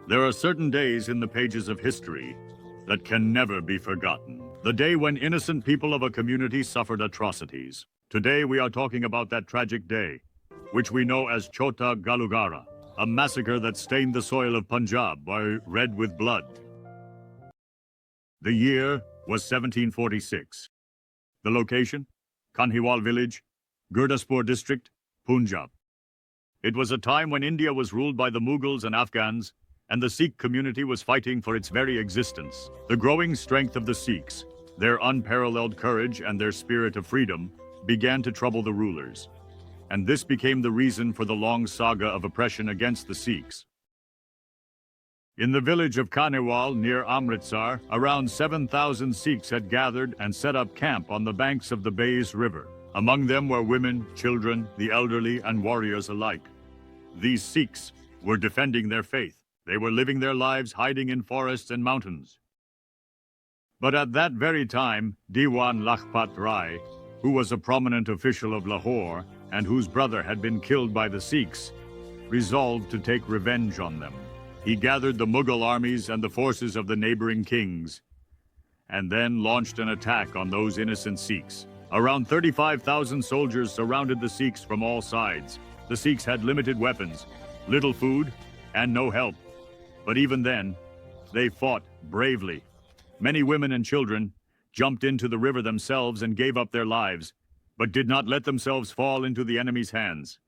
There are certain days in the pages of history that can never be forgotten. The day when innocent people of a community suffered atrocities. Today we are talking about that tragic day, which we know as Chhota Ghallughara, a massacre that stained the soil of Punjab by red with blood. The year was 1746. The location? Kanhiwal village, Gurdaspur district, Punjab. It was a time when India was ruled by the Mughals and Afghans, and the Sikh community was fighting for its very existence. The growing strength of the Sikhs, their unparalleled courage and their spirit of freedom began to trouble the rulers. And this became the reason for the long saga of oppression against the Sikhs. In the village of Kanhiwal near Amritsar, around 7,000 Sikhs had gathered and set up camp on the banks of the Beas River. Among them were women, children, the elderly, and warriors alike. These Sikhs were defending their faith. They were living their lives hiding in forests and mountains. But at that very time, Diwan Lakhpat Rai, who was a prominent official of Lahore and whose brother had been killed by the Sikhs, resolved to take revenge on them. He gathered the Mughal armies and the forces of the neighboring kings, and then launched an attack on those innocent Sikhs. Around 35,000 soldiers surrounded the Sikhs from all sides. The Sikhs had limited weapons, little food, and no help. But even then, they fought bravely. Many women and children jumped into the river themselves and gave up their lives, but did not let themselves fall into the enemy's hands.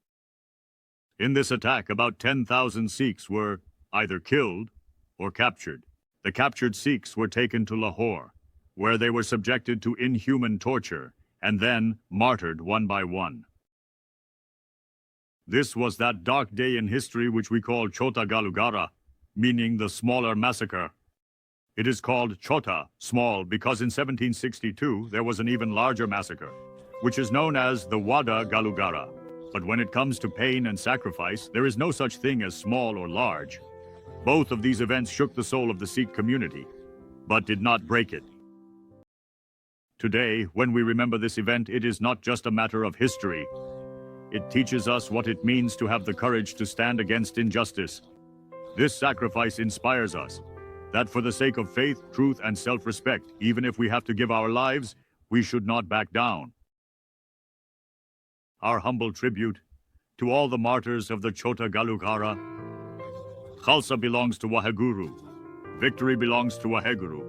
In this attack, about 10,000 Sikhs were either killed or captured. The captured Sikhs were taken to Lahore, where they were subjected to inhuman torture and then martyred one by one. This was that dark day in history which we call Chhota Ghallughara, meaning the smaller massacre. It is called Chhota, small, because in 1762 there was an even larger massacre, which is known as the Chhota Ghallughara. But when it comes to pain and sacrifice, there is no such thing as small or large. Both of these events shook the soul of the Sikh community, but did not break it. Today, when we remember this event, it is not just a matter of history. It teaches us what it means to have the courage to stand against injustice. This sacrifice inspires us that for the sake of faith, truth, and self-respect, even if we have to give our lives, we should not back down. Our humble tribute to all the martyrs of the Chhota Ghallughara. Khalsa belongs to Waheguru. Victory belongs to Waheguru.